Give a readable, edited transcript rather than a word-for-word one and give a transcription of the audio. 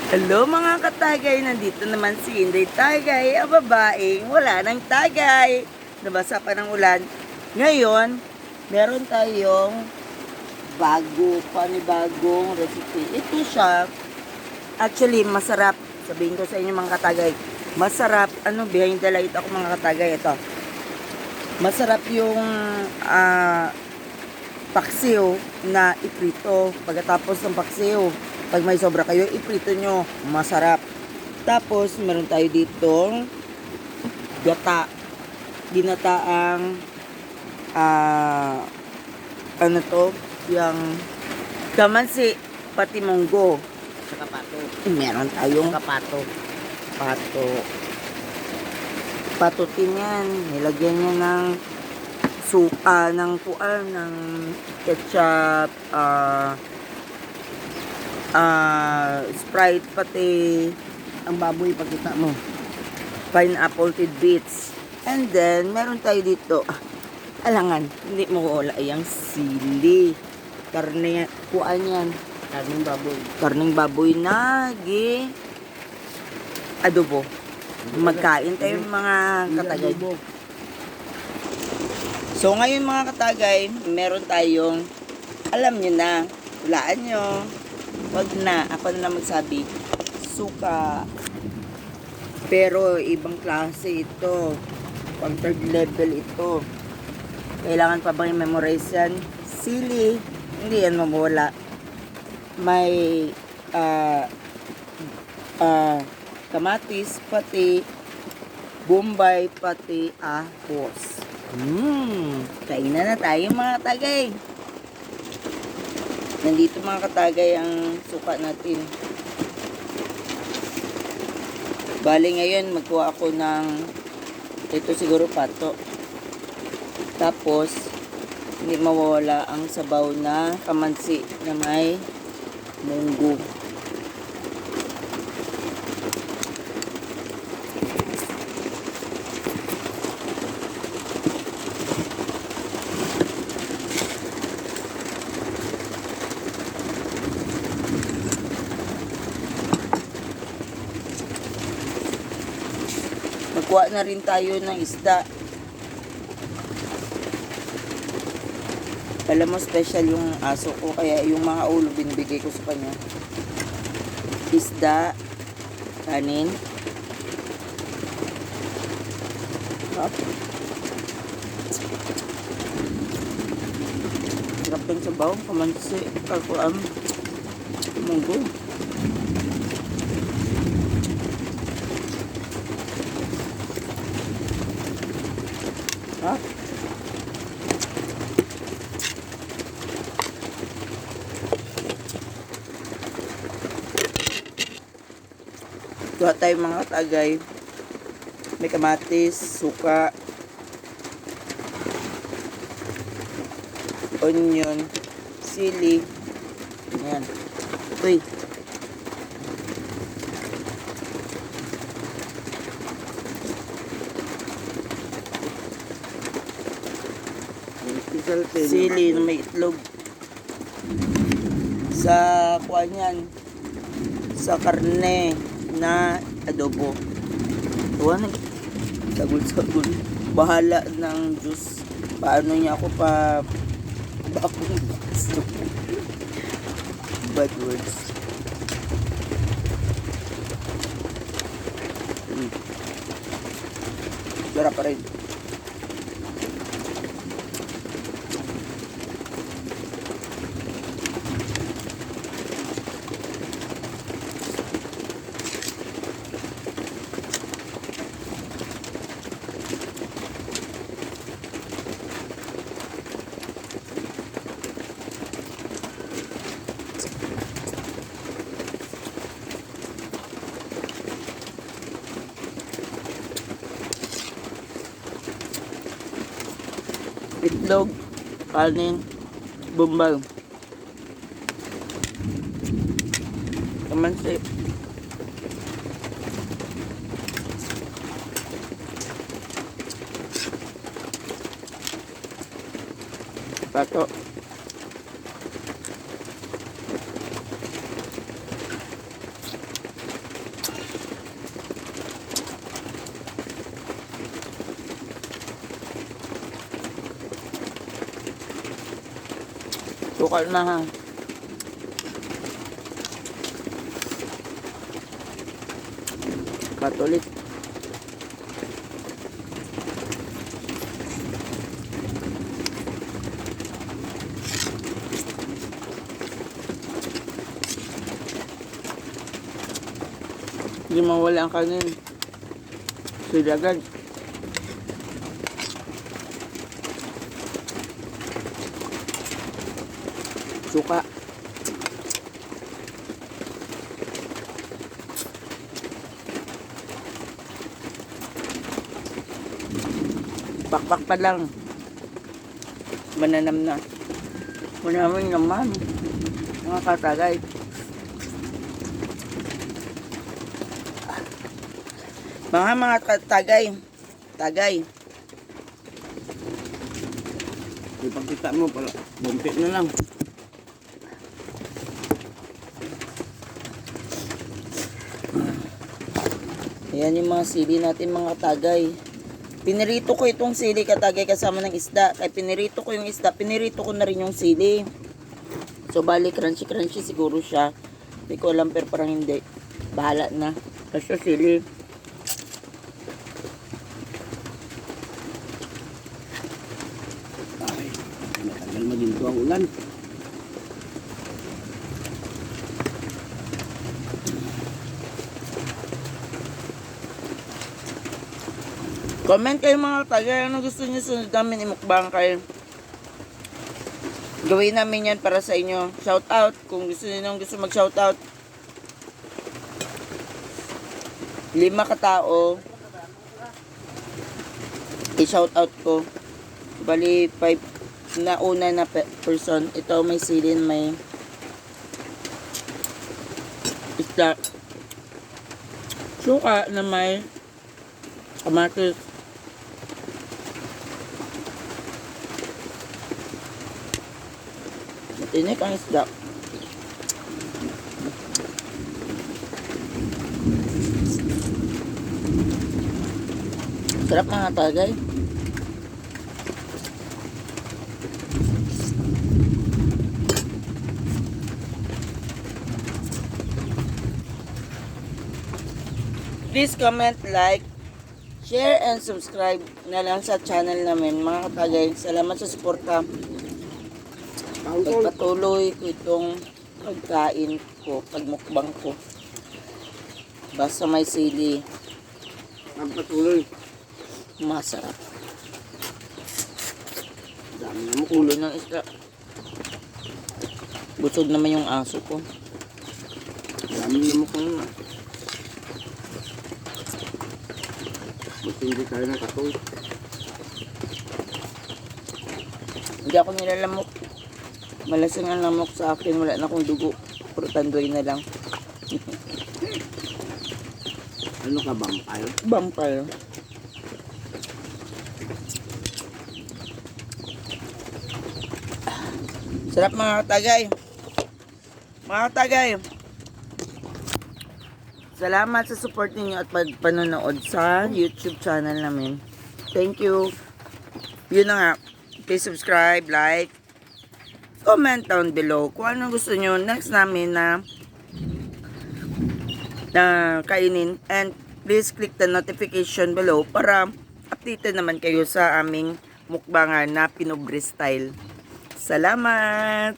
Hello mga katagay, nandito naman si Inday Tagay, ang babaeng wala ng tagay. Nabasa pa ng ulan. Ngayon, meron tayong panibagong recipe. Ito siya, actually masarap. Sabihin ko sa inyo mga katagay, masarap. Behind the light ako mga katagay, ito. Masarap yung paksiw na iprito. Pagkatapos ng paksiw, pag may sobra kayo, iprito nyo. Masarap. Tapos, meron tayo dito gata. Ginataang yung kamansi, pati munggo. Saka pato. Meron tayong Saka pato. patutin yan. Nilagyan niya ng suka, ng ketchup, Sprite, pati ang baboy, pagkita mo, pineapple tidbits. And then meron tayo dito alangan, hindi mo wala yung sili, karne, kuan yan, karning baboy na adobo. Magkain tayo mga katagay. So ngayon mga katagay, meron tayong, alam nyo na, hulaan nyo, wag na, ako na magsabi, suka. Pero ibang klase ito, pang third level ito. Kailangan pa bang i-memorize yan? Sili, hindi yan mawala. May kamatis, pati bombay, pati ahos. Kainan na tayo mga tagay. Nandito mga katagay ang suka natin. Bali ngayon magkuha ako ng ito siguro pato. Tapos hindi mawawala ang sabaw na kamansi na may munggo. Magkuha na rin tayo ng isda. Alam mo, special yung aso ko, kaya yung mga ulo binibigay ko sa kanya. Isda, kanin. Sarap yung sabaw, kamansi, kakuan, munggo. Kuha tayo mga katagay. May kamatis, suka, onion, sili. Ayan. Uy. Sili na may itlog. Sa kuha niyan, sa karne na adobo. Tuwa na. Sagol-sagol. Bahala ng juice. Paano niya ako pa bakong baso. Bad words. Sarap pa rin. Itlog, kanin, bombay, kamansi, pato, Suka na ha. Katolik. Hindi mawala ang kanin. Silagad. Suka. Pakpak pa lang. Mananam na. Manaming naman. Mga katagay. Mga katagay. Tagay. Ipagkita mo pala. Bumpit na lang. Ayan yung mga sili natin mga katagay. Pinirito ko itong sili katagay kasama ng isda. Kaya pinirito ko yung isda, pinirito ko na rin yung sili. So bali crunchy siguro siya. Hindi ko alam pero parang hindi. Bahala na. Kasi sili. Ay, matagal maginto ang ulan. Comment kayo mga katagay. Ano gusto niyo sunod namin imukbang kayo? Gawin namin yan para sa inyo. Shout out. Kung gusto niyo mag shout out. 5 katao. I-shout out ko. Bali 5 na una na person. Ito may silin, may isda. Suka na may kamatis. Matinik ang isda. Sarap mga tagay. Please comment, like, share, and subscribe na lang sa channel namin mga katagay. Salamat sa suporta. Pagpatuloy ko itong pagkain ko, pagmukbang ko. Basta may sili. Pagpatuloy. Masarap. Dami na mo. Ulo ng isda. Busog naman yung aso ko. Dami na mo kung na. Buti hindi tayo nakatoy. Hindi ako nilalamok. Malasing ang lamok sa akin. Wala na akong dugo. Puro tandoy na lang. Ano ka, vampire? Vampire. Sarap mga katagay. Mga katagay. Salamat sa support ninyo at panonood sa YouTube channel namin. Thank you. Yun na nga. Please subscribe, like, comment down below kung ano gusto nyo next namin na kainin. And please click the notification below para updated naman kayo sa aming mukbangan na Pinobre style. Salamat!